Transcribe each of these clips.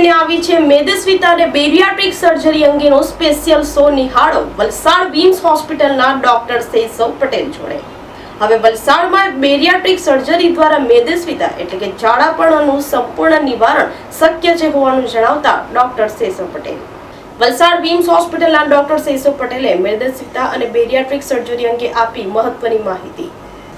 લઈને આવી છે મેદસ્વીતા અને બેરિયાટ્રિક સર્જરી અંગેનો સ્પેશિયલ શો નિહાળો વલસાડ વિમ્સ હોસ્પિટલના ડોક્ટર સેસવ પટેલ જોડે। હવે વલસાડમાં બેરિયાટ્રિક સર્જરી દ્વારા મેદસ્વીતા એટલે કે ઝાડાપણાનું સંપૂર્ણ નિવારણ શક્ય છે હોવાનું જણાવતા ડોક્ટર સેસવ પટેલ વલસાડ વિમ્સ હોસ્પિટલના ડોક્ટર સેસવ પટેલે મેદસ્વીતા અને બેરિયાટ્રિક સર્જરી અંગે આપી મહત્વની માહિતી।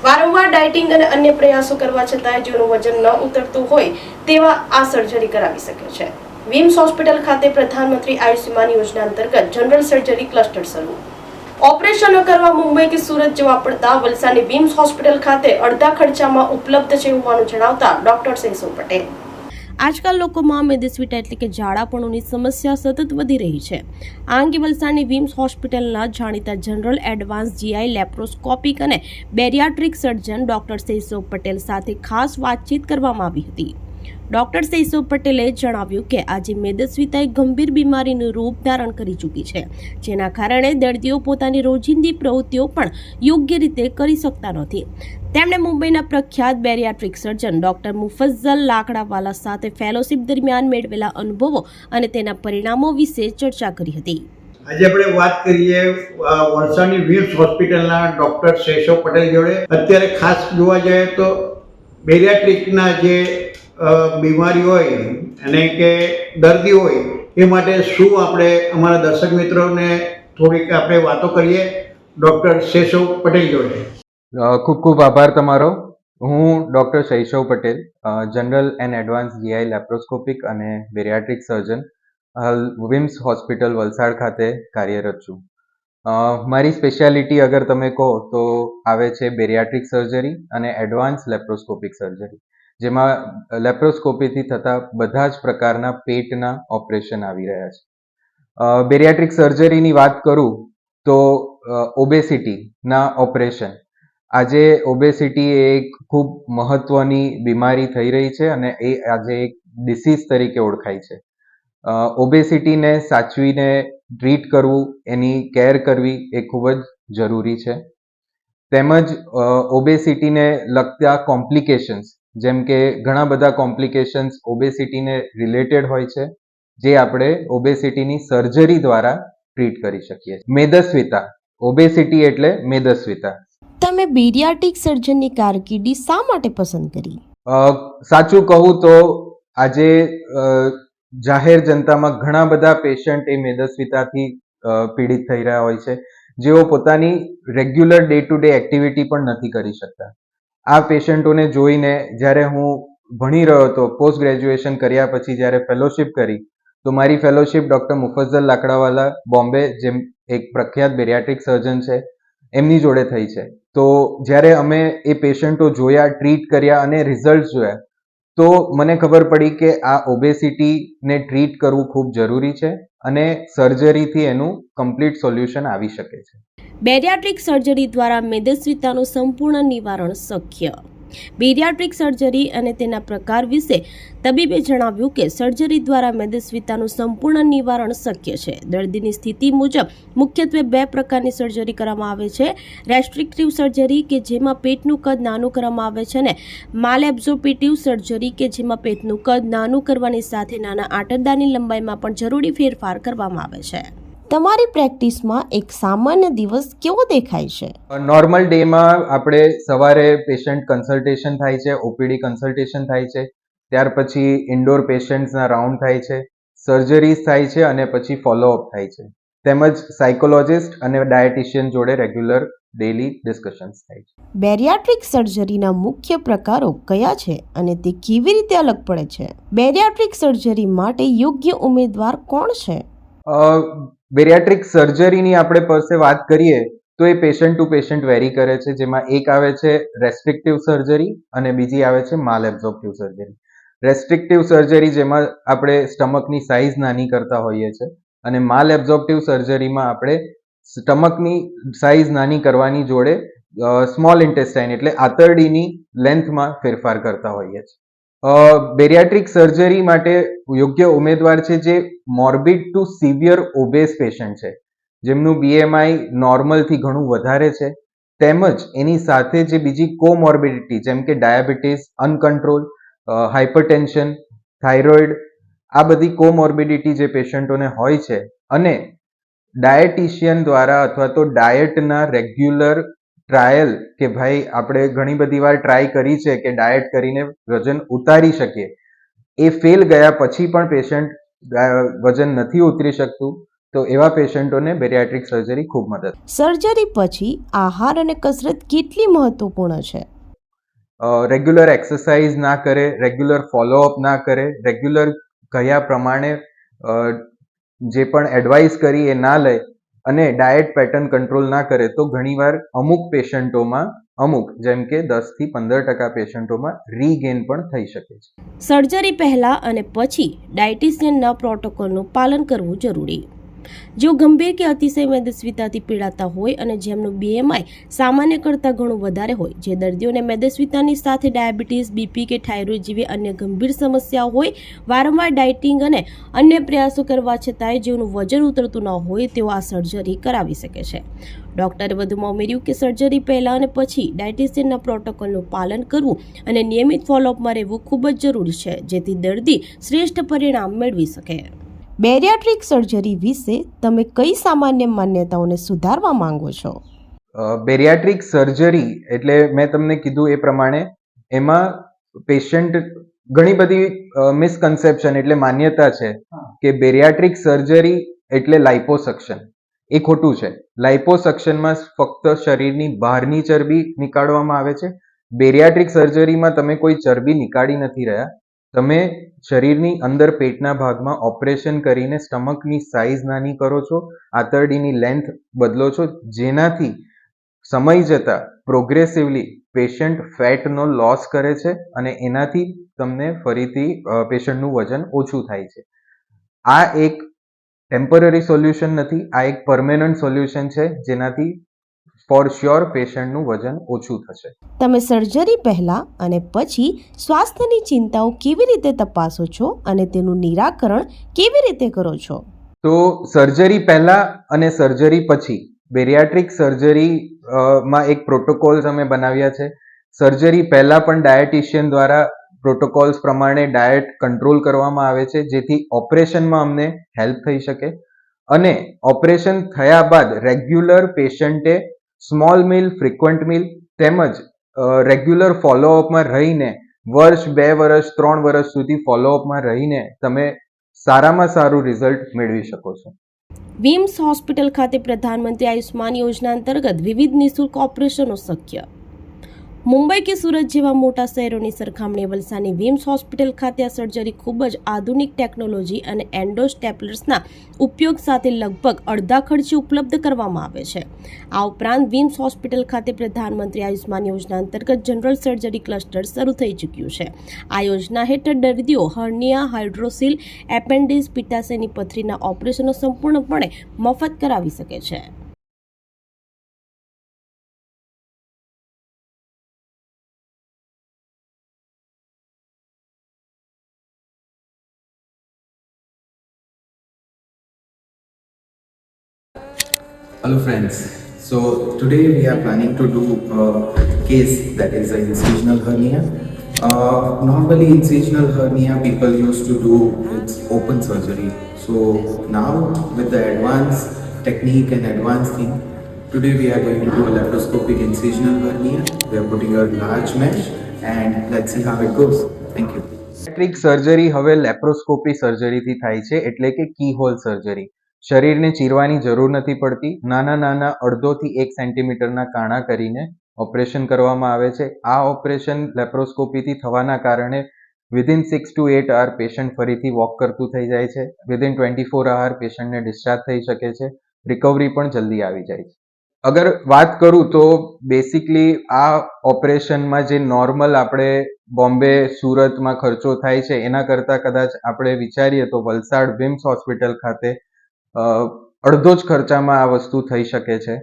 વારંવાર ડાયટિંગ અને અન્ય પ્રયાસો કરવા છતાં જેનું વજન ન ઉતરતું હોય તેવા આ સર્જરી કરાવી શકે છે। વિમ્સ હોસ્પિટલ ખાતે પ્રધાનમંત્રી આયુષ્યમાન યોજના અંતર્ગત જનરલ સર્જરી ક્લસ્ટર શરૂ। ઓપરેશનો કરવા મુંબઈ કે સુરત જવા પડતા વલસાડની વિમ્સ હોસ્પિટલ ખાતે અડધા ખર્ચામાં ઉપલબ્ધ છે હોવાનું જણાવતા ડોક્ટર સેસવ પટેલ આજકાલ લોકોમાં મેદસ્વીતા એટલે કે ઝાડાપણુંની સમસ્યા સતત વધી રહી છે। આ અંગે વલસાડની વિમ્સ હોસ્પિટલના જાણીતા જનરલ એડવાન્સ જીઆઈ લેપ્રોસ્કોપિક અને બેરિયાટ્રિક સર્જન ડોક્ટર સેસવ પટેલ સાથે ખાસ વાતચીત કરવામાં આવી હતી। ડોક્ટર સેસવ પટેલે જણાવ્યું કે આજે મેદસ્વીતા એક ગંભીર બીમારીનું રૂપ ધારણ કરી ચૂકી છે, જેના કારણે દર્દીઓ પોતાની રોજિંદી પ્રવૃત્તિઓ પણ યોગ્ય રીતે કરી શકતા નથી। તેમણે મુંબઈના પ્રખ્યાત બેરિયાટ્રિક સર્જન ડોક્ટર મુફઝ્ઝલ લાકડાવાલા સાથે ફેલોશિપ દરમિયાન મેળવેલા અનુભવો અને તેના પરિણામો વિશે ચર્ચા કરી હતી। આજે આપણે વાત કરીએ વલસાડની વિમ્સ હોસ્પિટલના ડોક્ટર સેસવ પટેલ જોડે। અત્યારે ખાસ જોવા જઈએ તો બેરિયાટ્રિકના જે બીમારી હોય અને કે દર્દી હોય એ માટે શું આપણે અમારા દર્શક મિત્રોને થોડીક આપણે વાતો કરીએ ડોક્ટર સેસવ પટેલ જોડે। ખૂબ ખૂબ આભાર તમારો। હું doctor Shaishav Patel, general and advance GI laparoscopic અને બેરિયાટ્રિક સર્જન, હાલ વિમ્સ હોસ્પિટલ વલસાડ ખાતે કાર્યરત છું। મારી સ્પેશિયાલિટી અગર તમે કહો તો આવે છે બેરિયાટ્રિક સર્જરી અને એડવાન્સ લેપ્રોસ્કોપિક સર્જરી, જેમાં લેપ્રોસ્કોપીથી થતા બધા જ પ્રકારના પેટના ઓપરેશન આવી રહ્યા છે। બેરિયાટ્રિક સર્જરીની વાત કરું તો ઓબેસિટીના ઓપરેશન, આજે ઓબેસિટી એક ખૂબ મહત્વની બીમારી થઈ રહી છે અને એ આજે એક ડિસીઝ તરીકે ઓળખાય છે। ઓબેસિટીને સાચવીને ટ્રીટ કરવું, એની કેર કરવી એ ખૂબ જ જરૂરી છે। તેમજ ઓબેસિટીને લગતા કોમ્પ્લિકેશન્સ, જેમ કે ઘણા બધા કોમ્પ્લિકેશન્સ ઓબેસિટીને રિલેટેડ હોય છે, જે આપણે ઓબેસિટીની સર્જરી દ્વારા ટ્રીટ કરી શકીએ છીએ। મેદસ્વીતા, ઓબેસિટી એટલે મેદસ્વીતા। તમે બેરિયાટ્રિક સર્જનની કારકિર્દી શા માટે પસંદ કરી? સાચું કહું તો આજે જાહેર જનતામાં ઘણા બધા પેશન્ટ એ મેદસ્વીતાથી પીડિત થઈ રહ્યા હોય છે, જેઓ પોતાની regular day to day activity પણ નથી કરી શકતા। આ પેશન્ટોને જોઈને જ્યારે હું ભણી રહ્યો હતો, પોસ્ટ ગ્રેજ્યુએશન કર્યા પછી જ્યારે ફેલોશિપ કરી, તો મારી ફેલોશિપ ડૉક્ટર મુફઝ્ઝલ લાકડાવાલા બોમ્બે, જેમ એક પ્રખ્યાત બેરિયાટ્રિક સર્જન છે, એમની જોડે થઈ છે। તો જ્યારે અમે એ પેશન્ટો જોયા, ટ્રીટ કર્યા અને રિઝલ્ટ જોયા, તો મને ખબર પડી કે આ ઓબેસિટીને ટ્રીટ કરવું ખૂબ જરૂરી છે અને સર્જરીથી એનું કમ્પ્લીટ સોલ્યુશન આવી શકે છે। બેરિયાટ્રિક સર્જરી દ્વારા મેદસ્વીતાનું સંપૂર્ણ નિવારણ શક્ય। બેરિયાટ્રિક સર્જરી અને તેના પ્રકાર વિશે તબીબે જણાવ્યું કે સર્જરી દ્વારા મેદસ્વીતાનું સંપૂર્ણ નિવારણ શક્ય છે। દર્દીની સ્થિતિ મુજબ મુખ્યત્વે બે પ્રકારની સર્જરી કરવામાં આવે છે: રેસ્ટ્રિક્ટિવ સર્જરી કે જેમાં પેટનું કદ નાનું કરવામાં આવે છે અને માલએબ્સોર્પ્ટિવ સર્જરી કે જેમાં પેટનું કદ નાનું કરવાની સાથે નાના આંતરડાની લંબાઈમાં પણ જરૂરી ફેરફાર કરવામાં આવે છે। તમારી પ્રેક્ટિસમાં એક સામાન્ય દિવસ કેવો દેખાય છે? નોર્મલ ડેમાં આપણે સવારે પેશન્ટ કન્સલ્ટેશન થાય છે, ઓપીડી કન્સલ્ટેશન થાય છે, ત્યાર પછી ઇન્ડોર પેશન્ટ્સના રાઉન્ડ થાય છે, સર્જરીઝ થાય છે અને પછી ફોલોઅપ થાય છે, તેમજ સાયકોલોજિસ્ટ અને ડાયટિશિયન જોડે રેગ્યુલર ડેલી ડિસ્કશન્સ થાય છે। બેરિયાટ્રિક સર્જરીના મુખ્ય પ્રકારો કયા છે અને તે કેવી રીતે અલગ પડે છે? બેરિયાટ્રિક સર્જરી માટે યોગ્ય ઉમેદવાર કોણ છે? બેરિયાટ્રિક સર્જરીની આપણે પાસે વાત કરીએ તો એ પેશન્ટ ટુ પેશન્ટ વેરી કરે છે, જેમાં એક આવે છે રેસ્ટ્રિક્ટિવ સર્જરી અને બીજી આવે છે માલએબ્સોર્પ્ટિવ સર્જરી। રેસ્ટ્રિક્ટિવ સર્જરી જેમાં આપણે સ્ટમકની સાઇઝ નાની કરતા હોઈએ છીએ અને માલએબ્સોર્પ્ટિવ સર્જરીમાં આપણે સ્ટમકની સાઇઝ નાની કરવાની જોડે સ્મોલ ઇન્ટેસ્ટાઇન એટલે આંતરડીની લેન્થમાં ફેરફાર કરતા હોઈએ છીએ। બેરિયાટ્રિક સર્જરી માટે યોગ્ય ઉમેદવાર છે જે મોર્બિડ ટુ સિવિયર ઓબેસ પેશન્ટ છે, જેમનું બીએમઆઈ નોર્મલથી ઘણું વધારે છે, તેમજ એની સાથે જે બીજી કોમોર્બિડિટી જેમ કે ડાયાબિટીસ, અનકન્ટ્રોલ, હાઇપરટેન્શન, થાઇરોઇડ આ બધી કોમોર્બિડિટી જે પેશન્ટોને હોય છે અને ડાયટિશિયન દ્વારા અથવા તો ડાયટના રેગ્યુલર ટ્રાયલ કે ભાઈ આપણે ઘણી બધી વાર ટ્રાય કરી છે કે ડાયટ કરીને વજન ઉતારી શકીએ, એ ફેલ ગયા પછી પણ પેશન્ટ વજન નથી ઉતરી શકતું, તો એવા પેશન્ટોને બેરિયાટ્રિક સર્જરી ખૂબ મદદ. સર્જરી પછી આહાર અને કસરત કેટલી મહત્વપૂર્ણ છે? રેગ્યુલર એક્સરસાઇઝ ના કરે, રેગ્યુલર ફોલોઅપ ના કરે, રેગ્યુલર કયા પ્રમાણે જે પણ એડવાઇસ કરી એ ના લે અને ડાયટ પેટર્ન કંટ્રોલ ના કરે તો ઘણીવાર અમુક પેશન્ટોમાં જેમ કે 10 થી 15% પેશન્ટોમાં રીગેઇન પણ થઈ શકે છે. સર્જરી પહેલા અને પછી ડાયટિશિયનના પ્રોટોકોલનું પાલન કરવું જરૂરી. જેઓ ગંભીર કે અતિશય મેદસ્વીતાથી પીડાતા હોય અને જેમનું BMI સામાન્ય કરતાં ઘણું વધારે હોય, જે દર્દીઓને મેદસ્વીતાની સાથે ડાયાબિટીસ, BP કે થાઇરોઇડ જેવી અન્ય ગંભીર સમસ્યાઓ હોય, વારંવાર ડાયટિંગ અને અન્ય પ્રયાસો કરવા છતાંય જેઓનું વજન ઉતરતું ન હોય, તેઓ આ સર્જરી કરાવી શકે છે. ડોક્ટરે વધુમાં ઉમેર્યું કે સર્જરી પહેલા અને પછી ડાયટિશિયનના પ્રોટોકોલનું પાલન કરવું અને નિયમિત ફોલોઅપમાં રહેવું ખૂબ જ જરૂરી છે, જેથી દર્દી શ્રેષ્ઠ પરિણામ મેળવી શકે. બેરિયાટ્રિક સર્જરી વિશે તમે કઈ સામાન્ય માન્યતાઓને સુધારવા માંગો છો? બેરિયાટ્રિક સર્જરી એટલે મેં તમને કીધું એ પ્રમાણે એમાં પેશન્ટ ઘણી બધી મિસકન્સેપ્શન એટલે માન્યતા છે કે બેરિયાટ્રિક સર્જરી એટલે લાઇપોસક્શન. એ ખોટું છે. લાઇપોસક્શનમાં ફક્ત શરીરની બહારની ચરબી નીકાળવામાં આવે છે. બેરિયાટ્રિક સર્જરીમાં તમે કોઈ ચરબી નીકાળી નથી રહ્યા, તમે શરીરની અંદર પેટના ભાગમાં ઓપરેશન કરીને સ્ટમકની સાઇઝ નાની કરો છો, આંતરડીની લેન્થ બદલો છો, જેનાથી સમય જતાં પ્રોગ્રેસિવલી પેશન્ટ ફેટનો લોસ કરે છે અને એનાથી તમને ફરીથી પેશન્ટનું વજન ઓછું થાય છે. આ એક ટેમ્પરરી સોલ્યુશન નથી, આ એક પરમેનન્ટ સોલ્યુશન છે, જેનાથી ફોર શ્યોર પેશન્ટનું વજન ઓછું થશે. તમે સર્જરી પહેલા અને પછી સ્વાસ્થ્યની ચિંતાઓ કેવી રીતે તપાસો છો અને તેનું નિરાકરણ કેવી રીતે કરો છો? તો સર્જરી પહેલા અને સર્જરી પછી બેરિયાટ્રિક સર્જરી માં એક પ્રોટોકોલ્સ અમે બનાવ્યા છે. સર્જરી પહેલા પણ ડાયટિશિયન દ્વારા પ્રોટોકોલ્સ પ્રમાણે ડાયટ કંટ્રોલ કરવામાં આવે છે, જેથી ઓપરેશનમાં અમને હેલ્પ થઈ શકે. અને ઓપરેશન થયા બાદ રેગ્યુલર પેશન્ટે સ્મોલ મીલ, ફ્રિક્વન્ટ મીલ તેમજ રેગ્યુલર ફોલોઅપમાં રહીને વર્ષ, 2 વર્ષ, 3 વર્ષ સુધી ફોલોઅપમાં રહીને તમે સારામાં સારું રિઝલ્ટ મેળવી શકો છો. વિમ્સ હોસ્પિટલ ખાતે પ્રધાનમંત્રી આયુષ્માન યોજના અંતર્ગત વિવિધ નિઃશુલ્ક ઓપરેશનો શક્ય. મુંબઈ કે સુરત જેવા મોટા શહેરોની સરખામણીએ વલસાડની વિમ્સ હોસ્પિટલ ખાતે આ સર્જરી ખૂબ જ આધુનિક ટેકનોલોજી અને એન્ડોસ્ટેપ્લર્સના ઉપયોગ સાથે લગભગ અડધા ખર્ચે ઉપલબ્ધ કરવામાં આવે છે. આ ઉપરાંત વિમ્સ હોસ્પિટલ ખાતે પ્રધાનમંત્રી આયુષ્માન યોજના અંતર્ગત જનરલ સર્જરી ક્લસ્ટર શરૂ થઈ ચૂક્યું છે. આ યોજના હેઠળ દર્દીઓ હર્નિયા, હાઇડ્રોસીલ, એપેન્ડિસ, પિત્તાશયની પથરીના ઓપરેશનો સંપૂર્ણપણે મફત કરાવી શકે છે. Hello friends, so today we are planning to do a case that is an incisional hernia. Normally incisional hernia people used to do its open surgery. So now with the advanced technique and advanced thing, today we are going to do a laparoscopic incisional hernia. We are putting a large mesh and let's see how it goes. Thank you. Bariatric surgery હવે laparoscopy સર્જરીથી થાય છે, એટલે કે કીહોલ surgery. શરીરને ચીરવાની જરૂર નથી પડતી. નાના નાના 1.5 થી 1 સેન્ટીમીટરના કાણા કરીને ઓપરેશન કરવામાં આવે છે. આ ઓપરેશન લેપ્રોસ્કોપીથી થવાના કારણે વિધિન 6 to 8 hours પેશન્ટ ફરીથી વોક કરતું થઈ જાય છે. વિધિન 24 hours પેશન્ટને ડિસ્ચાર્જ થઈ શકે છે. રિકવરી પણ જલ્દી આવી જાય છે. અગર વાત કરું તો બેસિકલી આ ઓપરેશનમાં જે નોર્મલ આપણે બોમ્બે, સુરતમાં ખર્ચો થાય છે એના કરતાં કદાચ આપણે વિચારીએ તો વલસાડ વિમ્સ હોસ્પિટલ ખાતે અડધો જ ખર્ચામાં આ વસ્તુ થઈ શકે છે.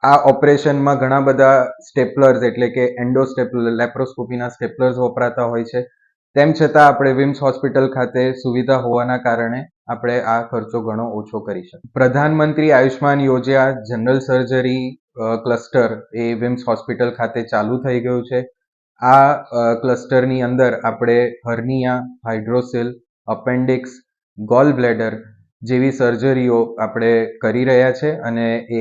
આ ઓપરેશનમાં ઘણા બધા સ્ટેપલર્સ એટલે કે એન્ડોસ્ટેપલર, લેપ્રોસ્કોપીના સ્ટેપલર્સ વપરાતા હોય છે. તેમ છતાં આપણે વિમ્સ હોસ્પિટલ ખાતે સુવિધા હોવાના કારણે આપણે આ ખર્ચો ઘણો ઓછો કરી શકીએ. પ્રધાનમંત્રી આયુષ્માન યોજના જનરલ સર્જરી ક્લસ્ટર એ વિમ્સ હોસ્પિટલ ખાતે ચાલુ થઈ ગયું છે. આ ક્લસ્ટરની અંદર આપણે હર્નિયા, હાઇડ્રોસેલ, અપેન્ડિક્સ, ગોલ બ્લેડર જેવી સર્જરીઓ આપણે કરી રહ્યા છે અને એ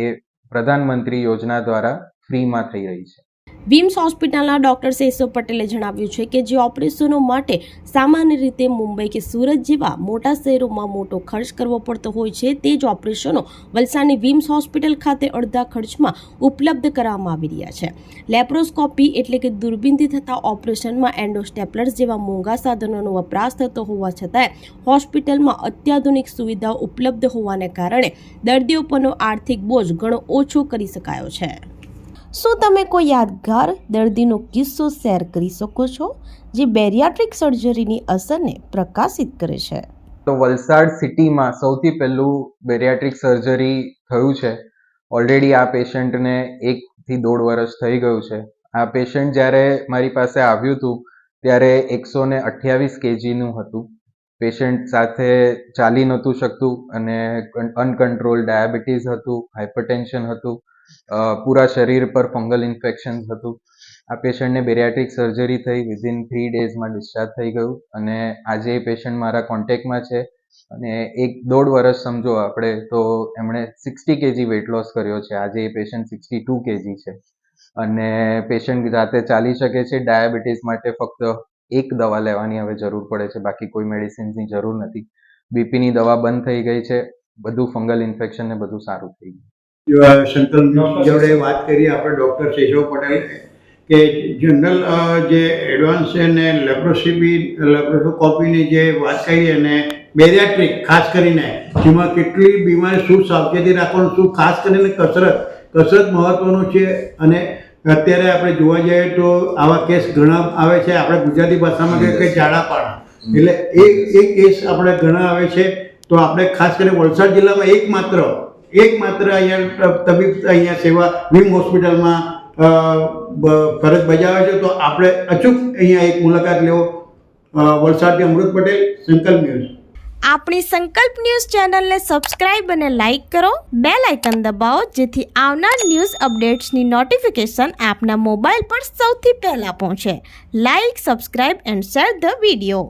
પ્રધાનમંત્રી યોજના દ્વારા ફ્રીમાં થઈ રહી છે. વિમ્સ હોસ્પિટલના ડોક્ટર શેષવ પટેલે જણાવ્યું છે કે જે ઓપરેશનો માટે સામાન્ય રીતે મુંબઈ કે સુરત જેવા મોટા શહેરોમાં મોટો ખર્ચ કરવો પડતો હોય છે, તે જ ઓપરેશનો વલસાડની વિમ્સ હોસ્પિટલ ખાતે અડધા ખર્ચમાં ઉપલબ્ધ કરવામાં આવી રહ્યા છે. લેપ્રોસ્કોપી એટલે કે દૂરબીનથી થતા ઓપરેશનમાં એન્ડોસ્ટેપ્લર્સ જેવા મોંઘા સાધનોનો વપરાશ થતો હોવા છતાંય હોસ્પિટલમાં અત્યાધુનિક સુવિધાઓ ઉપલબ્ધ હોવાને કારણે દર્દીઓ પરનો આર્થિક બોજ ઘણો ઓછો કરી શકાયો છે. શું તમે કોઈ યાદગાર દર્દીનો કિસ્સો શેર કરી શકો છો જે બેરિયાટ્રિક સર્જરીની અસરને પ્રકાશિત કરે છે? તો વલસાડ સિટીમાં સૌથી પહેલું બેરિયાટ્રિક સર્જરી થયું છે. ઓલરેડી આ પેશન્ટને 1 થી 1.5 વર્ષ થઈ ગયું છે. આ પેશન્ટ જ્યારે મારી પાસે આવ્યું હતું ત્યારે 128 kgનું હતું. પેશન્ટ સાથે ચાલી નહોતું શકતું અને અનકન્ટ્રોલ ડાયાબિટીસ હતું, હાઇપરટેન્શન હતું, પૂરા શરીર પર ફંગલ ઇન્ફેક્શન હતું. આ પેશન્ટને બેરિયાટ્રિક સર્જરી થઈ, વિધિન 3 ડેઝમાં ડિસ્ચાર્જ થઈ ગયું અને આજે એ પેશન્ટ મારા કોન્ટેક્ટમાં છે અને 1.5 વર્ષ સમજો આપણે તો એમણે 60 kg વેઇટ લોસ કર્યો છે. આજે એ પેશન્ટ 62 kg છે અને પેશન્ટ જાતે ચાલી શકે છે. ડાયાબિટીસ માટે ફક્ત એક દવા લેવાની હવે જરૂર પડે છે, બાકી કોઈ મેડિસિન્સની જરૂર નથી. બીપીની દવા બંધ થઈ ગઈ છે, બધું ફંગલ ઇન્ફેક્શન ને બધું સારું થઈ ગયું. સંકલ્પ જોડે વાત કરીએ આપણે ડૉક્ટર શેષવ પટેલ કે જનરલ જે એડવાન્સ છે ને લેપ્રોસ્કોપીની જે વાત કરી અને બેરિયાટ્રિક ખાસ કરીને જેમાં કેટલી બીમારી શું સાવચેતી રાખવાનું, શું ખાસ કરીને કસરત મહત્વનું છે. અને અત્યારે આપણે જોવા જઈએ તો આવા કેસ ઘણા આવે છે, આપણે ગુજરાતી ભાષામાં કહીએ કે ઝાડાપાડા, એટલે એ કેસ આપણે ઘણા આવે છે. તો આપણે ખાસ કરીને વલસાડ જિલ્લામાં એકમાત્ર અહીંયા તબીબ અહીંયા સેવા વિમ હોસ્પિટલમાં ફરજ બજાવે છે. તો આપણે અચૂક અહીંયા એક મુલાકાત લેવો. વલસાડથી અમૃત પટેલ, સંકલ્પ ન્યૂઝ. આપણી સંકલ્પ ન્યૂઝ ચેનલને સબસ્ક્રાઇબ અને લાઇક કરો, બેલ આઇકન દબાવો જેથી આવનાર ન્યૂઝ અપડેટ્સની નોટિફિકેશન આપના મોબાઈલ પર સૌથી પહેલા પહોંચે. Like, subscribe and share the video.